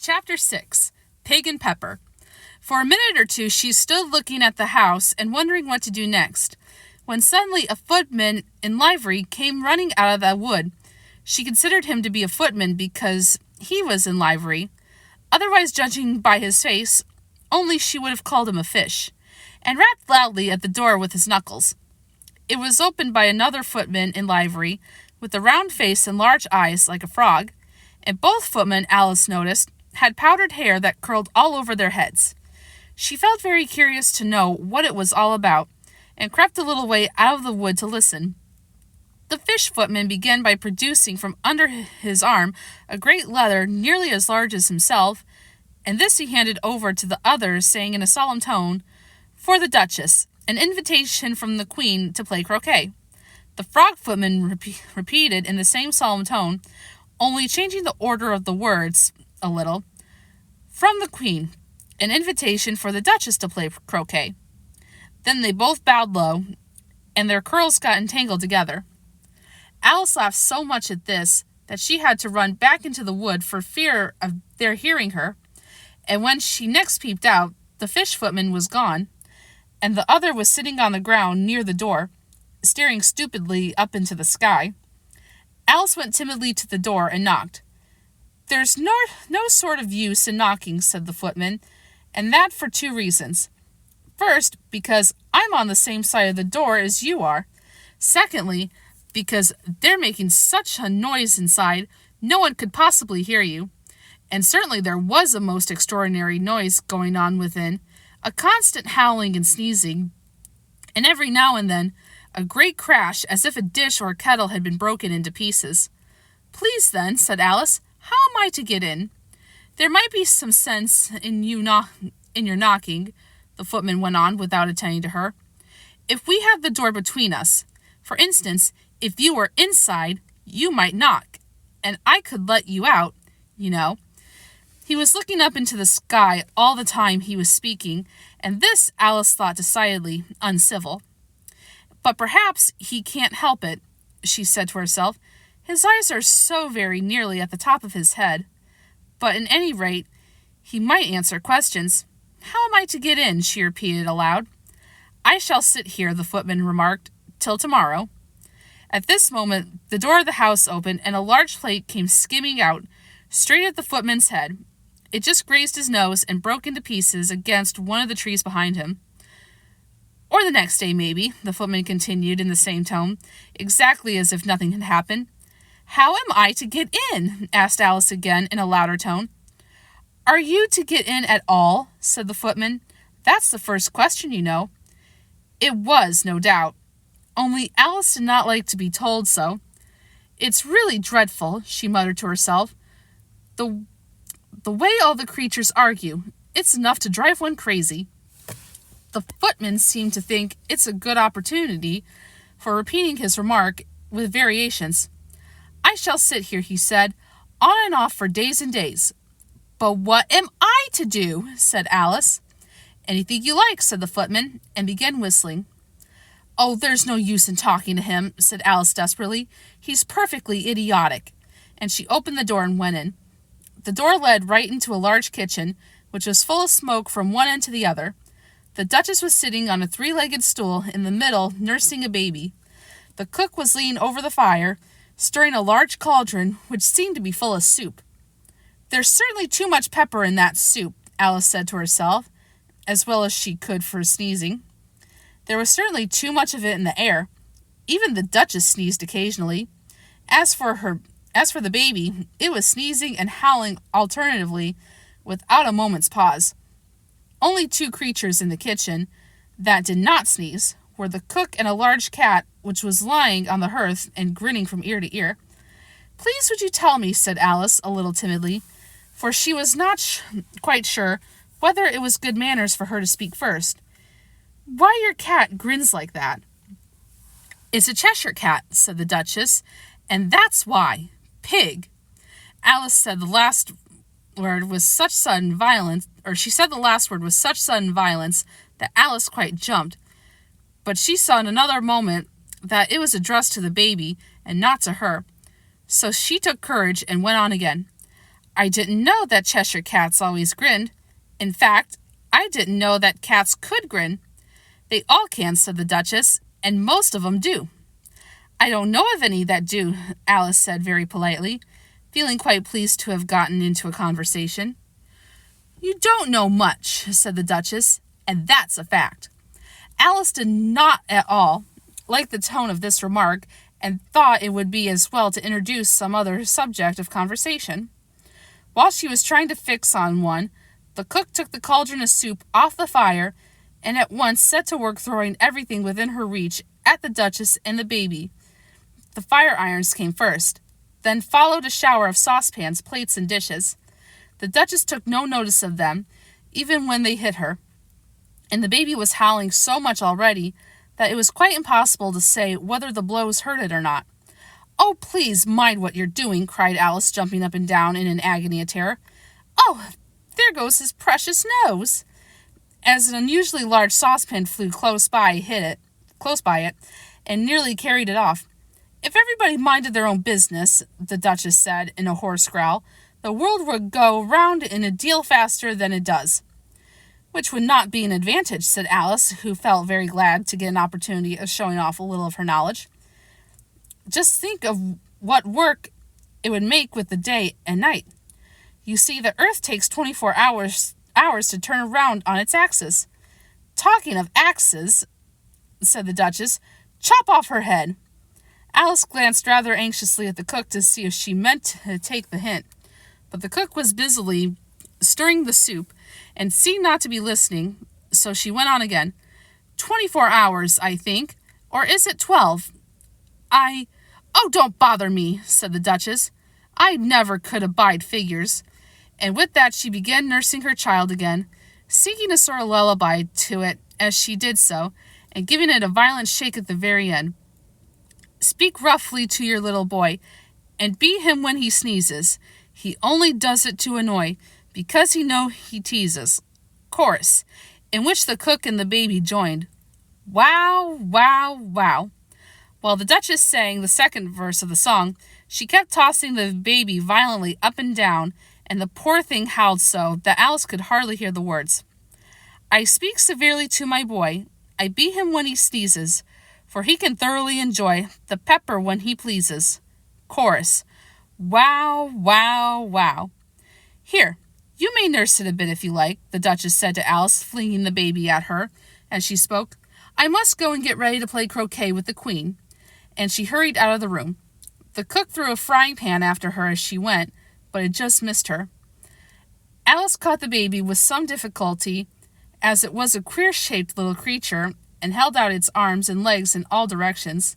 Chapter 6. Pig and Pepper. For a minute or two she stood looking at the house and wondering what to do next, when suddenly a footman in livery came running out of the wood. She considered him to be a footman because he was in livery. Otherwise, judging by his face, only she would have called him a fish, and rapped loudly at the door with his knuckles. It was opened by another footman in livery, with a round face and large eyes like a frog, and both footmen, Alice noticed, had powdered hair that curled all over their heads. She felt very curious to know what it was all about, and crept a little way out of the wood to listen. The fish footman began by producing from under his arm a great letter nearly as large as himself, and this he handed over to the others, saying in a solemn tone, "For the Dutchess, an invitation from the Queen to play croquet." The frog footman repeated in the same solemn tone, only changing the order of the words a little, "From the Queen, an invitation for the Dutchess to play croquet." Then they both bowed low, and their curls got entangled together. Alice laughed so much at this that she had to run back into the wood for fear of their hearing her, and when she next peeped out, the fish footman was gone, and the other was sitting on the ground near the door, staring stupidly up into the sky. Alice went timidly to the door and knocked. "There's no sort of use in knocking," said the footman, "and that for two reasons. First, because I'm on the same side of the door as you are. Secondly, because they're making such a noise inside, no one could possibly hear you. And certainly there was a most extraordinary noise going on within, a constant howling and sneezing, and every now and then a great crash as if a dish or a kettle had been broken into pieces." "Please then," said Alice, "how am I to get in?" "There might be some sense in your knocking," the footman went on without attending to her, "if we had the door between us. For instance, if you were inside, you might knock, and I could let you out, you know." He was looking up into the sky all the time he was speaking, and this Alice thought decidedly uncivil. "But perhaps he can't help it," she said to herself. "His eyes are so very nearly at the top of his head. But at any rate, he might answer questions. How am I to get in?" she repeated aloud. "I shall sit here," the footman remarked, "till tomorrow." At this moment the door of the house opened, and a large plate came skimming out, straight at the footman's head. It just grazed his nose and broke into pieces against one of the trees behind him. "Or the next day, maybe," the footman continued in the same tone, exactly as if nothing had happened. "How am I to get in?" asked Alice again in a louder tone. "Are you to get in at all?" said the footman. "That's the first question, you know." It was, no doubt. Only Alice did not like to be told so. "It's really dreadful," she muttered to herself. The way all the creatures argue, it's enough to drive one crazy." The footman seemed to think it's a good opportunity for repeating his remark with variations. "I shall sit here," he said, "on and off for days and days." "But what am I to do?" said Alice. "Anything you like," said the footman, and began whistling. "Oh, there's no use in talking to him," said Alice desperately. "He's perfectly idiotic." And she opened the door and went in. The door led right into a large kitchen, which was full of smoke from one end to the other. The Duchess was sitting on a three-legged stool in the middle, nursing a baby. The cook was leaning over the fire, stirring a large cauldron, which seemed to be full of soup. "There's certainly too much pepper in that soup," Alice said to herself, as well as she could for sneezing. There was certainly too much of it in the air. Even the Duchess sneezed occasionally. As for the baby, it was sneezing and howling alternatively, without a moment's pause. Only two creatures in the kitchen that did not sneeze were the cook and a large cat, which was lying on the hearth and grinning from ear to ear. "Please would you tell me," said Alice, a little timidly, for she was not quite sure whether it was good manners for her to speak first, "why your cat grins like that?" "It's a Cheshire Cat," said the Duchess, "and that's why. Pig." Alice said the last word with such sudden violence, that Alice quite jumped, but she saw in another moment that it was addressed to the baby and not to her, so she took courage and went on again. I didn't know that Cheshire Cats always grinned. In fact, I didn't know that cats could grin. They all can, said the Duchess, and most of 'em do. I don't know of any that do, Alice said very politely, feeling quite pleased to have gotten into a conversation. You don't know much, said the Duchess, and that's a fact. Alice did not at all like the tone of this remark and thought it would be as well to introduce some other subject of conversation. While she was trying to fix on one, the cook took the cauldron of soup off the fire and at once set to work throwing everything within her reach at the Duchess and the baby. The fire irons came first. Then followed a shower of saucepans, plates, and dishes. The Duchess took no notice of them, even when they hit her, and the baby was howling so much already that it was quite impossible to say whether the blows hurt it or not. Oh, please mind what you're doing, cried Alice, jumping up and down in an agony of terror. Oh, there goes his precious nose! As an unusually large saucepan flew close by it, and nearly carried it off. If everybody minded their own business, the Duchess said in a hoarse growl, the world would go round in a deal faster than it does. Which would not be an advantage, said Alice, who felt very glad to get an opportunity of showing off a little of her knowledge. Just think of what work it would make with the day and night. You see, the earth takes 24 hours to turn around on its axis. Talking of axes, said the Duchess, chop off her head. Alice glanced rather anxiously at the cook to see if she meant to take the hint, but the cook was busily stirring the soup and seemed not to be listening, so she went on again. 24 hours, I think, or is it 12? Oh, don't bother me, said the Duchess. I never could abide figures. And with that she began nursing her child again, singing a sort of lullaby to it as she did so, and giving it a violent shake at the very end. Speak roughly to your little boy, and beat him when he sneezes. He only does it to annoy, because he know he teases. Chorus, in which the cook and the baby joined. Wow, wow, wow. While the Duchess sang the second verse of the song, she kept tossing the baby violently up and down, and the poor thing howled so that Alice could hardly hear the words. I speak severely to my boy. I beat him when he sneezes, for he can thoroughly enjoy the pepper when he pleases. Chorus. Wow, wow, wow. Here, you may nurse it a bit if you like, the Duchess said to Alice, flinging the baby at her as she spoke. I must go and get ready to play croquet with the Queen. And she hurried out of the room. The cook threw a frying pan after her as she went, but it just missed her. Alice caught the baby with some difficulty, as it was a queer-shaped little creature, and held out its arms and legs in all directions.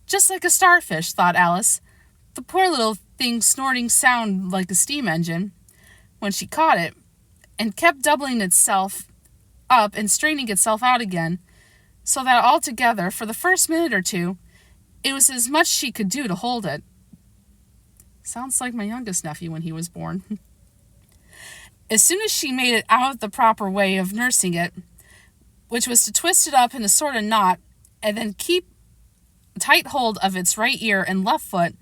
Just like a starfish, thought Alice, the poor little thing snorting sound like a steam engine, when she caught it, and kept doubling itself up and straining itself out again, so that altogether, for the first minute or two, it was as much she could do to hold it. Sounds like my youngest nephew when he was born. As soon as she made it out of the proper way of nursing it, which was to twist it up in a sort of knot, and then keep tight hold of its right ear and left foot,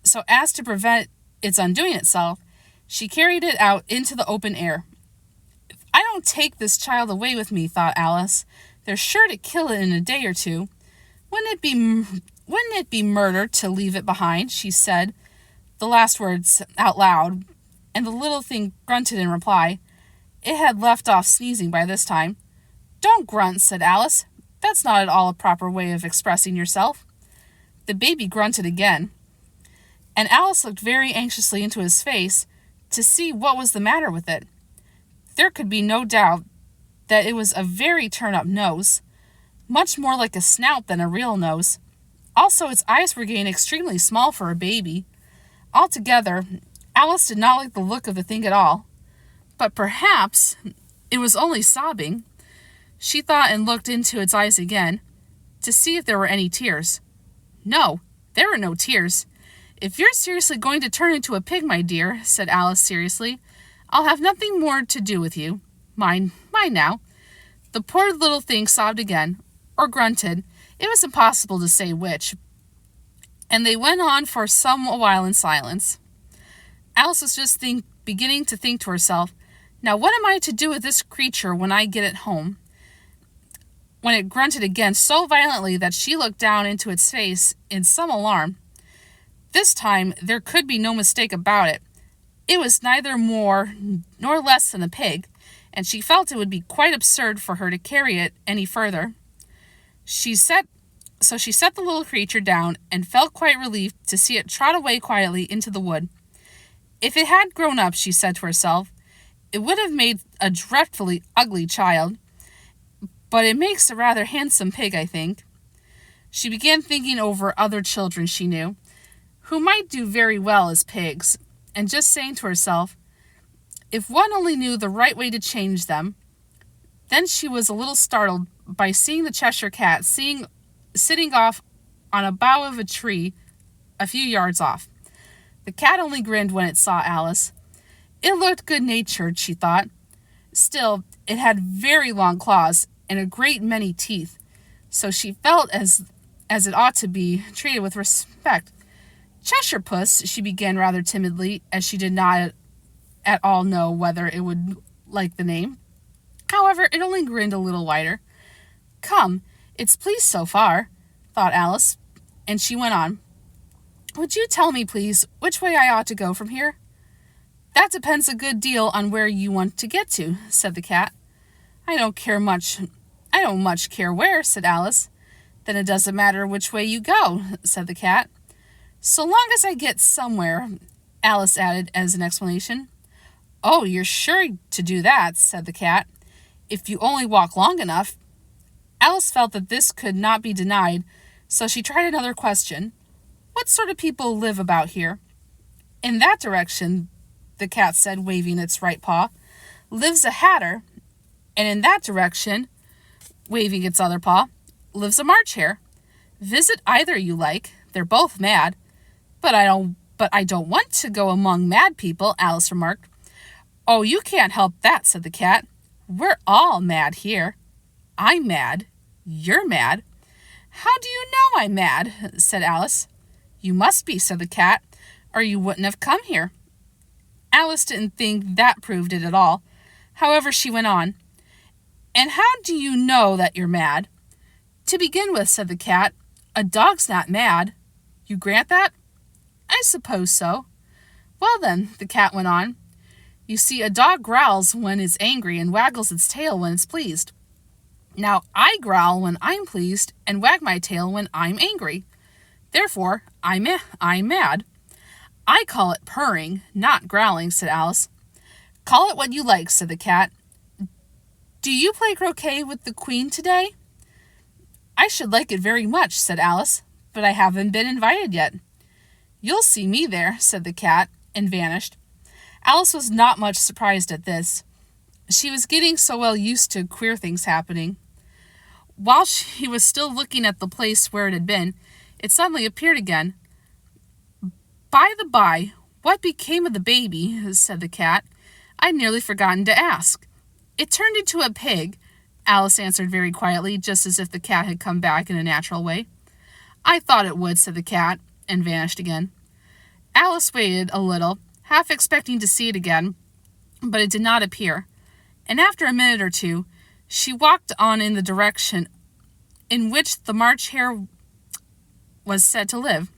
so as to prevent its undoing itself, she carried it out into the open air. If I don't take this child away with me, thought Alice, they're sure to kill it in a day or two. Wouldn't it be murder to leave it behind, she said, the last words out loud, and the little thing grunted in reply. It had left off sneezing by this time. Don't grunt, said Alice. That's not at all a proper way of expressing yourself. The baby grunted again, and Alice looked very anxiously into his face to see what was the matter with it. There could be no doubt that it was a very turn-up nose, much more like a snout than a real nose. Also, its eyes were getting extremely small for a baby. Altogether, Alice did not like the look of the thing at all. But perhaps it was only sobbing. She thought and looked into its eyes again, to see if there were any tears. No, there were no tears. If you're seriously going to turn into a pig, my dear, said Alice seriously, I'll have nothing more to do with you. Mind now. The poor little thing sobbed again, or grunted. It was impossible to say which. And they went on for some while in silence. Alice was just beginning to think to herself, now what am I to do with this creature when I get it home? When it grunted again so violently that she looked down into its face in some alarm. This time there could be no mistake about it. It was neither more nor less than a pig, and she felt it would be quite absurd for her to carry it any further. So she set the little creature down and felt quite relieved to see it trot away quietly into the wood. If it had grown up, she said to herself, it would have made a dreadfully ugly child, but it makes a rather handsome pig, I think. She began thinking over other children she knew, who might do very well as pigs, and just saying to herself, if one only knew the right way to change them. Then she was a little startled by seeing the Cheshire Cat sitting off on a bough of a tree a few yards off. The cat only grinned when it saw Alice. It looked good-natured, she thought. Still, it had very long claws and a great many teeth, so she felt as it ought to be treated with respect. Cheshire Puss, she began rather timidly, as she did not at all know whether it would like the name. However, it only grinned a little wider. Come, it's pleased so far, thought Alice, and she went on. Would you tell me, please, which way I ought to go from here? That depends a good deal on where you want to get to, said the cat. I don't much care where, said Alice. Then it doesn't matter which way you go, said the cat. So long as I get somewhere, Alice added as an explanation. Oh, you're sure to do that, said the cat, if you only walk long enough. Alice felt that this could not be denied, so she tried another question. What sort of people live about here? In that direction, the cat said, waving its right paw, lives a hatter, and in that direction, waving its other paw, lives a March hare. Visit either you like. They're both mad. But I don't want to go among mad people, Alice remarked. Oh, you can't help that, said the cat. We're all mad here. I'm mad. You're mad. How do you know I'm mad? Said Alice. You must be, said the cat, or you wouldn't have come here. Alice didn't think that proved it at all. However, she went on. And how do you know that you're mad? To begin with, said the cat, a dog's not mad. You grant that? I suppose so. Well then, the cat went on, you see, a dog growls when it's angry and waggles its tail when it's pleased. Now, I growl when I'm pleased and wag my tail when I'm angry. Therefore, I'm mad. I call it purring, not growling, said Alice. Call it what you like, said the cat. Do you play croquet with the Queen today? I should like it very much, said Alice, but I haven't been invited yet. You'll see me there, said the cat, and vanished. Alice was not much surprised at this. She was getting so well used to queer things happening. While she was still looking at the place where it had been, it suddenly appeared again. By the by, what became of the baby? Said the cat. I'd nearly forgotten to ask. It turned into a pig, Alice answered very quietly, just as if the cat had come back in a natural way. I thought it would, said the cat, and vanished again. Alice waited a little, half expecting to see it again, but it did not appear, and after a minute or two, she walked on in the direction in which the March hare was said to live.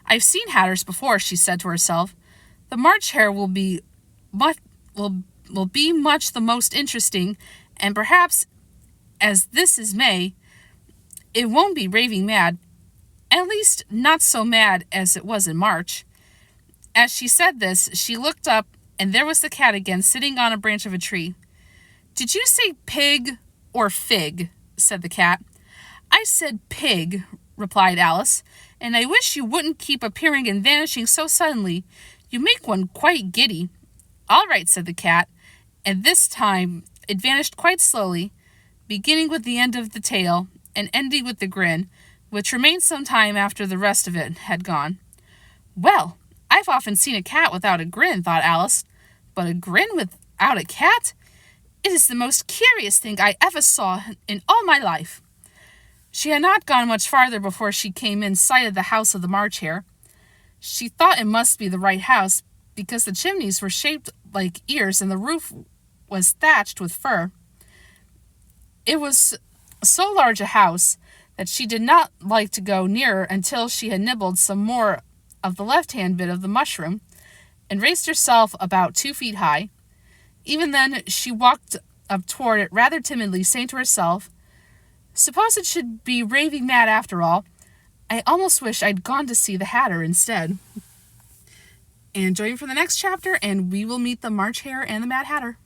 I've seen hatters before, she said to herself. The March hare will be much the most interesting, and perhaps, as this is May, it won't be raving mad, at least not so mad as it was in March. As she said this, she looked up, and there was the cat again, sitting on a branch of a tree. Did you say pig or fig? Said the cat. I said pig, replied Alice, and I wish you wouldn't keep appearing and vanishing so suddenly. You make one quite giddy. All right, said the cat, and this time it vanished quite slowly, beginning with the end of the tail and ending with the grin, which remained some time after the rest of it had gone. Well, I've often seen a cat without a grin, thought Alice, but a grin without a cat? It is the most curious thing I ever saw in all my life. She had not gone much farther before she came in sight of the house of the March hare. She thought it must be the right house, because the chimneys were shaped like ears and the roof was thatched with fur. It was so large a house that she did not like to go nearer until she had nibbled some more of the left-hand bit of the mushroom and raised herself about 2 feet high. Even then, she walked up toward it rather timidly, saying to herself, "Suppose it should be raving mad after all. I almost wish I'd gone to see the Hatter instead." And join me for the next chapter, and we will meet the March Hare and the Mad Hatter.